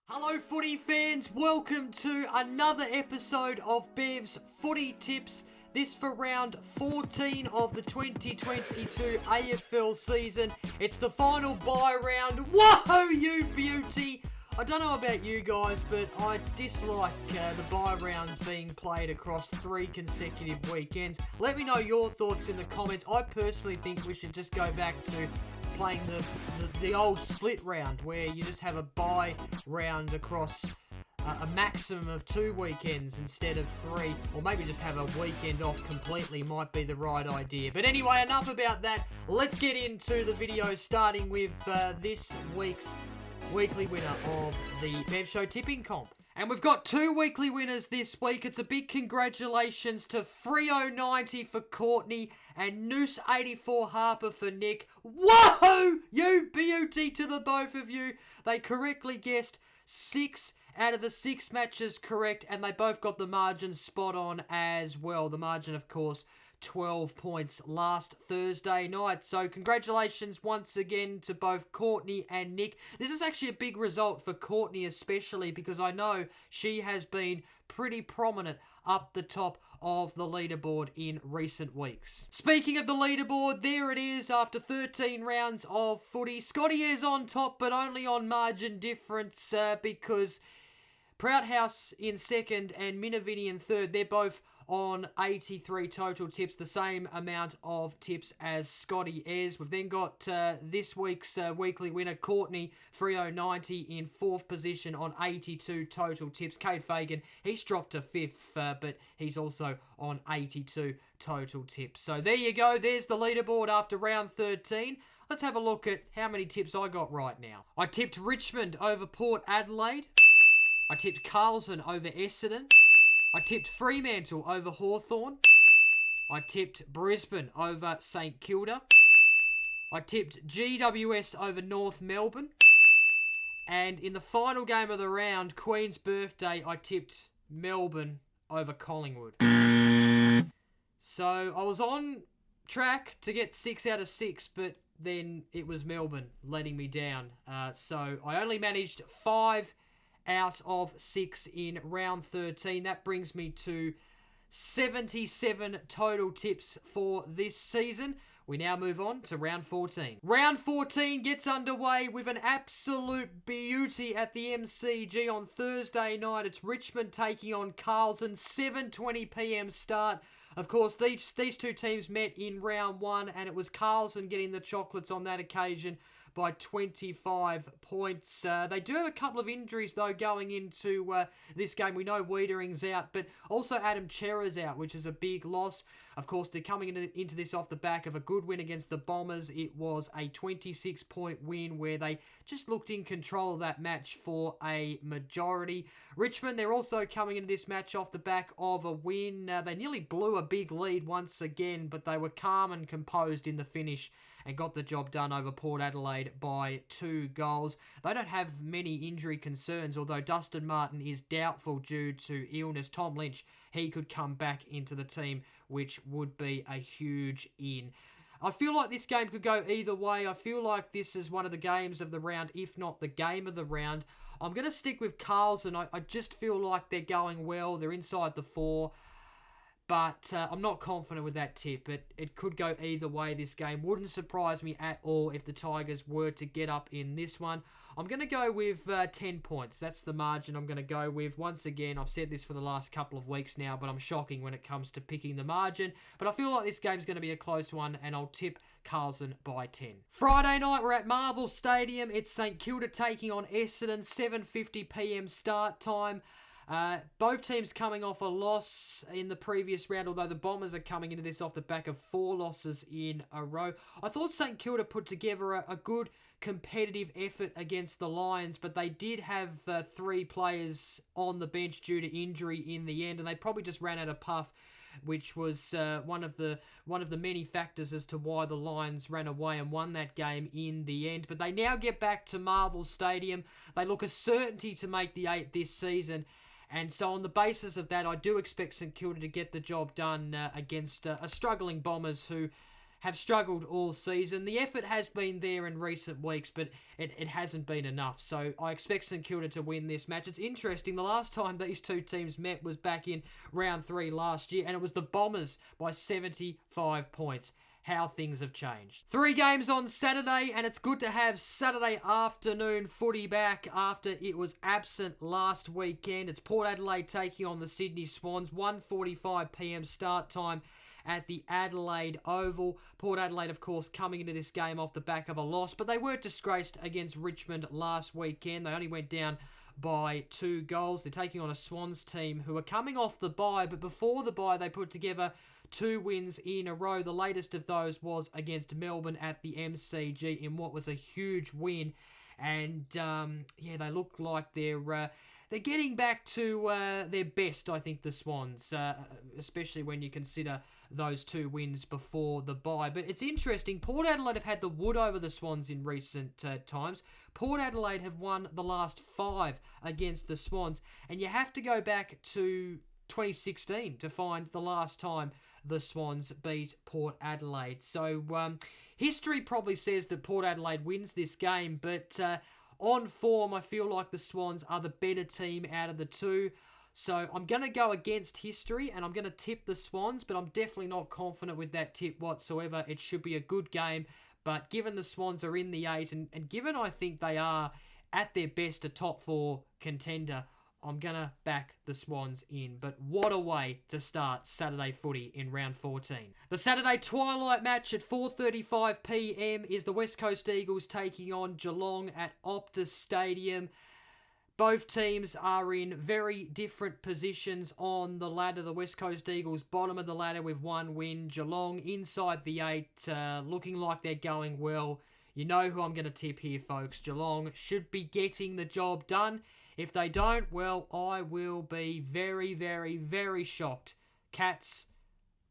Hello footy fans, welcome to another episode of Bev's Footy Tips. This for round 14 of the 2022 AFL season. It's the final bye round. Whoa, you beauty! I don't know about you guys, but I dislike the bye rounds being played across 3 consecutive weekends. Let me know your thoughts in the comments. I personally think we should just go back to playing the old split round where you just have a bye round across a maximum of 2 weekends instead of 3, or maybe just have a weekend off completely might be the right idea. But anyway, enough about that. Let's get into the video, starting with this week's weekly winner of the Bev Show Tipping Comp. And we've got 2 weekly winners this week. It's a big congratulations to Frio90 for Courtney and Noose84 Harper for Nick. Whoa! You beauty to the both of you. They correctly guessed 6 out of the 6 matches correct, and they both got the margin spot on as well. The margin, of course, 12 points last Thursday night. So congratulations once again to both Courtney and Nick. This is actually a big result for Courtney especially, because I know she has been pretty prominent up the top of the leaderboard in recent weeks. Speaking of the leaderboard, there it is after 13 rounds of footy. Scotty is on top, but only on margin difference because Proudhouse in second and Minavini in third. They're both on 83 total tips, the same amount of tips as Scotty is. We've then got this week's weekly winner, Courtney, Frio90 in 4th position on 82 total tips. Cade Fagan, he's dropped to 5th, but he's also on 82 total tips. So there you go, there's the leaderboard after round 13. Let's have a look at how many tips I got right now. I tipped Richmond over Port Adelaide. I tipped Carlton over Essendon. I tipped Fremantle over Hawthorn. I tipped Brisbane over St Kilda. I tipped GWS over North Melbourne. And in the final game of the round, Queen's Birthday, I tipped Melbourne over Collingwood. So I was on track to get 6 out of 6, but then it was Melbourne letting me down. So I only managed 5 out of 6 in round 13. That brings me to 77 total tips for this season. We now move on to round 14. Round 14 gets underway with an absolute beauty at the MCG on Thursday night. It's Richmond taking on Carlton, 7:20 p.m. start. Of course, these 2 teams met in round 1, and it was Carlton getting the chocolates on that occasion by 25 points. They do have a couple of injuries, though, going into this game. We know Wiedering's out, but also Adam Chera's out, which is a big loss. Of course, they're coming into this off the back of a good win against the Bombers. It was a 26-point win where they just looked in control of that match for a majority. Richmond, they're also coming into this match off the back of a win. They nearly blew a big lead once again, but they were calm and composed in the finish and got the job done over Port Adelaide by 2 goals. They don't have many injury concerns, although Dustin Martin is doubtful due to illness. Tom Lynch, he could come back into the team, which would be a huge in. I feel like this game could go either way. I feel like this is one of the games of the round, if not the game of the round. I'm going to stick with Carlton. I just feel like they're going well. They're inside the 4. But I'm not confident with that tip. It could go either way, this game. Wouldn't surprise me at all if the Tigers were to get up in this one. I'm going to go with 10 points. That's the margin I'm going to go with. Once again, I've said this for the last couple of weeks now, but I'm shocking when it comes to picking the margin. But I feel like this game's going to be a close one, and I'll tip Carlton by 10. Friday night, we're at Marvel Stadium. It's St Kilda taking on Essendon, 7:50 p.m. start time. Both teams coming off a loss in the previous round, although the Bombers are coming into this off the back of 4 losses in a row. I thought St Kilda put together a good competitive effort against the Lions, but they did have 3 players on the bench due to injury in the end, and they probably just ran out of puff, which was one of the many factors as to why the Lions ran away and won that game in the end. But they now get back to Marvel Stadium. They look a certainty to make the 8 this season. And so on the basis of that, I do expect St Kilda to get the job done against a struggling Bombers who have struggled all season. The effort has been there in recent weeks, but it hasn't been enough. So I expect St Kilda to win this match. It's interesting, the last time these two teams met was back in round 3 last year, and it was the Bombers by 75 points. How things have changed. 3 games on Saturday, and it's good to have Saturday afternoon footy back after it was absent last weekend. It's Port Adelaide taking on the Sydney Swans, 1:45 p.m. start time at the Adelaide Oval. Port Adelaide, of course, coming into this game off the back of a loss, but they were disgraced against Richmond last weekend. They only went down by 2 goals. They're taking on a Swans team who are coming off the bye, but before the bye, they put together 2 wins in a row. The latest of those was against Melbourne at the MCG in what was a huge win. And, they look like they're getting back to their best, I think, the Swans, especially when you consider those 2 wins before the bye. But it's interesting, Port Adelaide have had the wood over the Swans in recent times. Port Adelaide have won the last 5 against the Swans, and you have to go back to 2016 to find the last time the Swans beat Port Adelaide. So history probably says that Port Adelaide wins this game, but on form, I feel like the Swans are the better team out of the 2. So I'm going to go against history, and I'm going to tip the Swans, but I'm definitely not confident with that tip whatsoever. It should be a good game, but given the Swans are in the 8, and given I think they are at their best a top 4 contender, I'm going to back the Swans in. But what a way to start Saturday footy in round 14. The Saturday twilight match at 4:35 p.m. is the West Coast Eagles taking on Geelong at Optus Stadium. Both teams are in very different positions on the ladder. The West Coast Eagles bottom of the ladder with 1 win. Geelong inside the 8, looking like they're going well. You know who I'm going to tip here, folks. Geelong should be getting the job done. If they don't, well, I will be very, very, very shocked. Cats,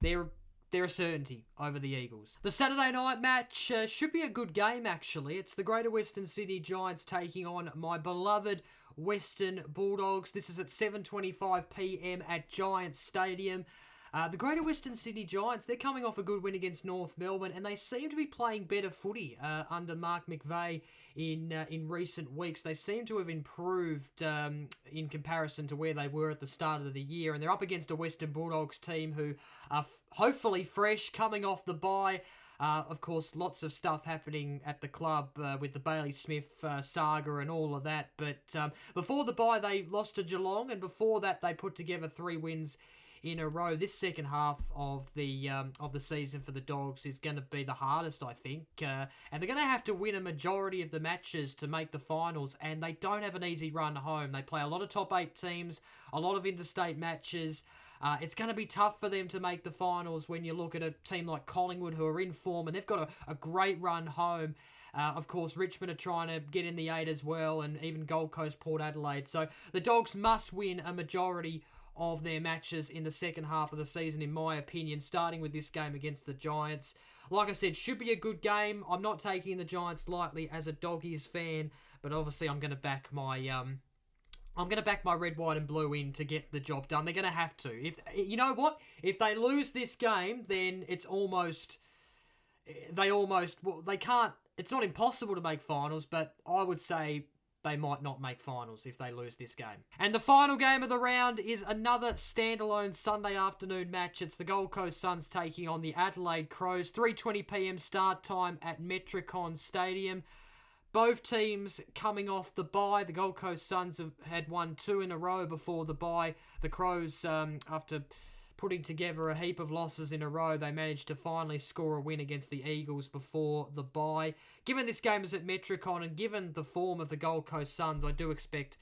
they're a certainty over the Eagles. The Saturday night match should be a good game, actually. It's the Greater Western Sydney Giants taking on my beloved Western Bulldogs. This is at 7:25 p.m. at Giants Stadium. The Greater Western Sydney Giants, they're coming off a good win against North Melbourne, and they seem to be playing better footy under Mark McVeigh in recent weeks. They seem to have improved in comparison to where they were at the start of the year, and they're up against a Western Bulldogs team who are hopefully fresh, coming off the bye. Of course, lots of stuff happening at the club with the Bailey Smith saga and all of that. But before the bye, they lost to Geelong, and before that, they put together 3 wins in a row. This second half of the season for the Dogs is going to be the hardest, I think, and they're going to have to win a majority of the matches to make the finals, and they don't have an easy run home. They play a lot of top 8 teams, a lot of interstate matches. It's going to be tough for them to make the finals when you look at a team like Collingwood, who are in form, and they've got a great run home. Of course, Richmond are trying to get in the 8 as well, and even Gold Coast, Port Adelaide. So the Dogs must win a majority of their matches in the second half of the season, in my opinion, starting with this game against the Giants. Like I said, should be a good game. I'm not taking the Giants lightly as a Doggies fan, but obviously I'm going to back my red, white and blue in to get the job done. They're going to have to. If you know what? If they lose this game, then they can't. It's not impossible to make finals, but I would say they might not make finals if they lose this game. And the final game of the round is another standalone Sunday afternoon match. It's the Gold Coast Suns taking on the Adelaide Crows. 3:20 p.m. start time at Metricon Stadium. Both teams coming off the bye. The Gold Coast Suns have had won 2 in a row before the bye. The Crows, after putting together a heap of losses in a row, they managed to finally score a win against the Eagles before the bye. Given this game is at Metricon, and given the form of the Gold Coast Suns, I do expect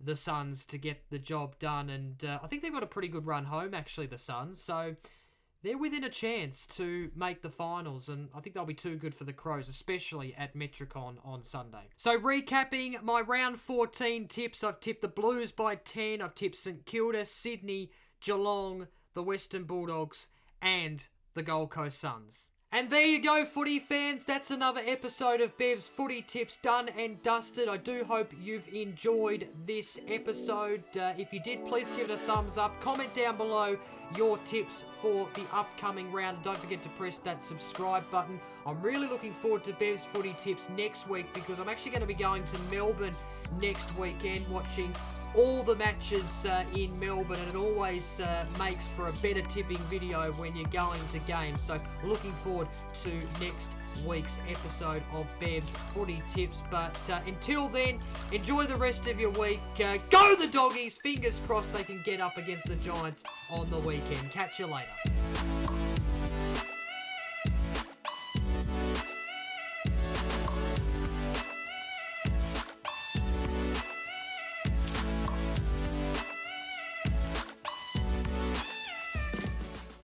the Suns to get the job done. And I think they've got a pretty good run home, actually, the Suns. So they're within a chance to make the finals, and I think they'll be too good for the Crows, especially at Metricon on Sunday. So recapping my round 14 tips, I've tipped the Blues by 10, I've tipped St Kilda, Sydney, Geelong, the Western Bulldogs, and the Gold Coast Suns. And there you go, footy fans. That's another episode of Bev's Footy Tips done and dusted. I do hope you've enjoyed this episode. If you did, please give it a thumbs up. Comment down below your tips for the upcoming round. And don't forget to press that subscribe button. I'm really looking forward to Bev's Footy Tips next week because I'm actually going to be going to Melbourne next weekend watching all the matches in Melbourne, and it always makes for a better tipping video when you're going to games. So looking forward to next week's episode of Bev's Footy Tips. But until then, enjoy the rest of your week. Go the Doggies! Fingers crossed they can get up against the Giants on the weekend. Catch you later.